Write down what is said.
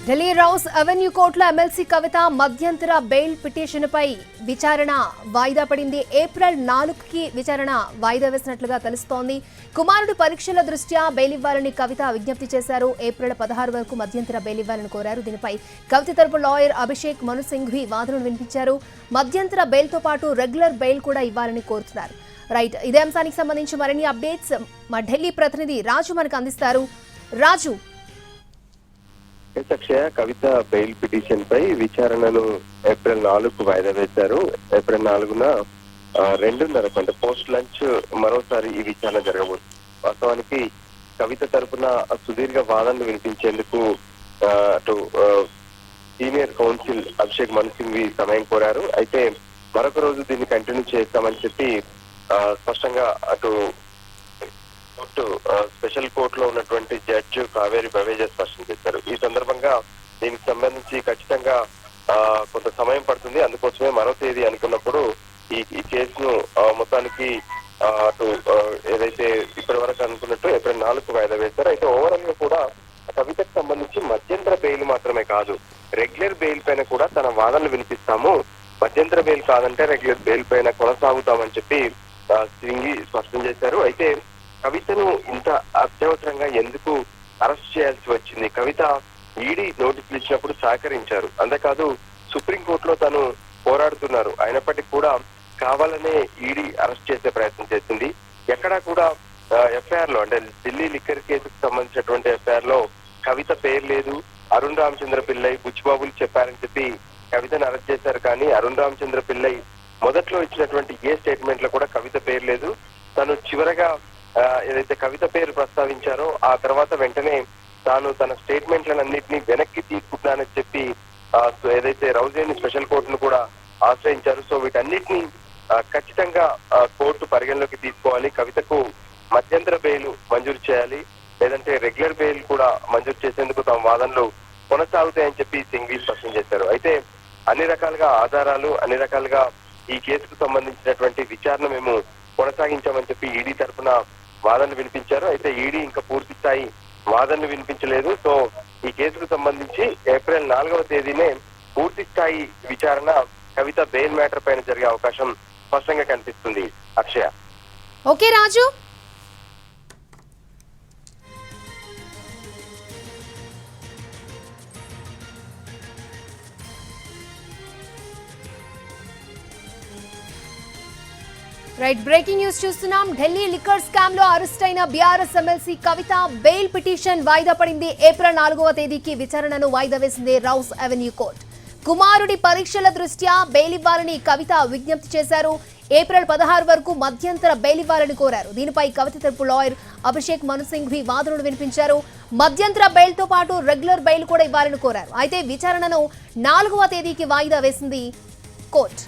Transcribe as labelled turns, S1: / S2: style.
S1: Delhi rows avenue కోర్టులో MLC కవిత మధ్యంతర bail పిటిషన్పై విచారణ వాయిదా పడింది. ఏప్రిల్ 4కి విచారణ వాయిదా వేసినట్లుగా తెలుస్తోంది. కుమారుడి పరీక్షల దృష్ట్యా బెయిల్ ఇవ్వాలని కవిత విజ్ఞప్తి చేశారు. ఏప్రిల్ 16 వరకు మధ్యంతర బెయిల్ ఇవ్వాలని కోరారు. దీనిపై కవిత తరపు లాయర్ అభిషేక్ మను సింఘ్వి వాదనలు వినిపించారు. మధ్యంతర బెయిల్తో పాటు రెగ్యులర్ బెయిల్ కూడా ఇవ్వాలని కోరుతున్నారు. రైట్, ఇదే అంశానికి సంబంధించి మరిన్ని అప్డేట్స్ మా ఢిల్లీ ప్రతినిధి రాజు మనకు అందిస్తారు. రాజు,
S2: అక్షయ, కవిత బెయిల్ పిటిషన్ పై విచారణను ఏప్రిల్ 4కు వాయిదా వేశారు. ఏప్రిల్ 4న 2:30 అంటే పోస్ట్ లంచ్ మరోసారి ఈ విచారణ జరగబోతుంది. వాస్తవానికి కవిత తరపున సుదీర్ఘ వాదనలు వినిపించేందుకు అటు సీనియర్ కౌన్సిల్ అభిషేక్ మను సింఘ్వి సమయం కోరారు. అయితే మరొక రోజు దీన్ని కంటిన్యూ చేస్తామని చెప్పి స్పష్టంగా అటు కోర్టు స్పెషల్ కోర్టులో ఉన్నటువంటి జడ్జి కావేరి బవేజా స్పష్టం చేశారు. ఈ సందర్భంగా దీనికి సంబంధించి ఖచ్చితంగా కొంత సమయం పడుతుంది. అందుకోసమే మరో తేదీ అనుకున్నప్పుడు ఈ కేసును మొత్తానికి అటు ఏదైతే ఇప్పటి వరకు అనుకున్నట్టు ఏప్రిల్ 4కు వాయిదా వేశారు. అయితే ఓవరాల్ గా కూడా కవితకు సంబంధించి మధ్యంతర బెయిల్ మాత్రమే కాదు, రెగ్యులర్ బెయిల్ పైన కూడా తన వాదనలు వినిపిస్తాము, మధ్యంతర బెయిల్ కాదంటే రెగ్యులర్ బెయిల్ పైన కొనసాగుతామని చెప్పి సింఘ్వి స్పష్టం చేశారు. అయితే కవితను ఇంత అత్యవసరంగా ఎందుకు అరెస్ట్ చేయాల్సి వచ్చింది? కవిత ఈడీ నోటీసులు ఇచ్చినప్పుడు సహకరించారు, అంతేకాదు సుప్రీంకోర్టులో తను పోరాడుతున్నారు. అయినప్పటికీ కూడా కావాలనే ఈడీ అరెస్ట్ చేసే ప్రయత్నం చేసింది. ఎక్కడా కూడా ఎఫ్ఐఆర్ లో అంటే ఢిల్లీ లిక్కర్ కేసుకు సంబంధించినటువంటి ఎఫ్ఐఆర్ లో కవిత పేరు లేదు. అరుణ్ రామచంద్ర పిల్లై బుచ్చిబాబులు చెప్పారని చెప్పి కవితను అరెస్ట్ చేశారు. కానీ అరుణ్ రామచంద్ర పిల్లై మొదట్లో ఇచ్చినటువంటి ఏ స్టేట్మెంట్ లో కూడా కవిత పేరు లేదు. తను చివరగా ఏదైతే కవిత పేరు ప్రస్తావించారో ఆ తర్వాత వెంటనే తాను తన స్టేట్మెంట్లన్నింటినీ వెనక్కి తీసుకుంటానని చెప్పి ఏదైతే రౌజేని స్పెషల్ కోర్టును కూడా ఆశ్రయించారు. సో వీటన్నిటిని ఖచ్చితంగా కోర్టు పరిగణలోకి తీసుకోవాలి, కవితకు మధ్యంతర బెయిల్ మంజూరు చేయాలి, లేదంటే రెగ్యులర్ బెయిల్ కూడా మంజూరు చేసేందుకు తమ వాదనలు కొనసాగుతాయని చెప్పి సింఘ్వి స్పష్టం చేశారు. అయితే అన్ని రకాలుగా ఆధారాలు, అన్ని రకాలుగా ఈ కేసుకు సంబంధించినటువంటి విచారణ మేము కొనసాగించామని చెప్పి ఈడీ తరఫున వాదనలు వినిపించారు. అయితే ఈడీ ఇంకా పూర్తి స్థాయి వాదనలు వినిపించలేదు. సో ఈ కేసుకు సంబంధించి ఏప్రిల్ 4వ తేదీనే పూర్తి స్థాయి విచారణ కవిత బెయిల్ మ్యాటర్ పైన జరిగే అవకాశం స్పష్టంగా కనిపిస్తుంది. అక్షయ.
S1: ఓకే రాజు. రైట్, బ్రేకింగ్ న్యూస్ చూస్తున్నాం. ఢిల్లీ లిక్కర్ స్కామ్ లో అరెస్ట్ అయిన బీఆర్ఎస్ ఎమ్మెల్సీ కవిత బెయిల్ పిటిషన్ వాయిదా పడింది. ఏప్రిల్ 4వ తేదీకి విచారణను వాయిదా వేసింది రౌస్ అవెన్యూ కోర్టు. కుమారుడి పరీక్షల దృష్ట్యా బెయిల్ ఇవ్వాలని కవిత విజ్ఞప్తి చేశారు. ఏప్రిల్ 16 వరకు మధ్యంతర బెయిల్ ఇవ్వాలని కోరారు. దీనిపై కవిత తరపు లాయర్ అభిషేక్ మను సింఘ్వి వాదనలు వినిపించారు. మధ్యంతర బెయిల్ తో పాటు రెగ్యులర్ బెయిల్ కూడా ఇవ్వాలని కోరారు. అయితే విచారణను 4వ తేదీకి వాయిదా వేసింది కోర్టు.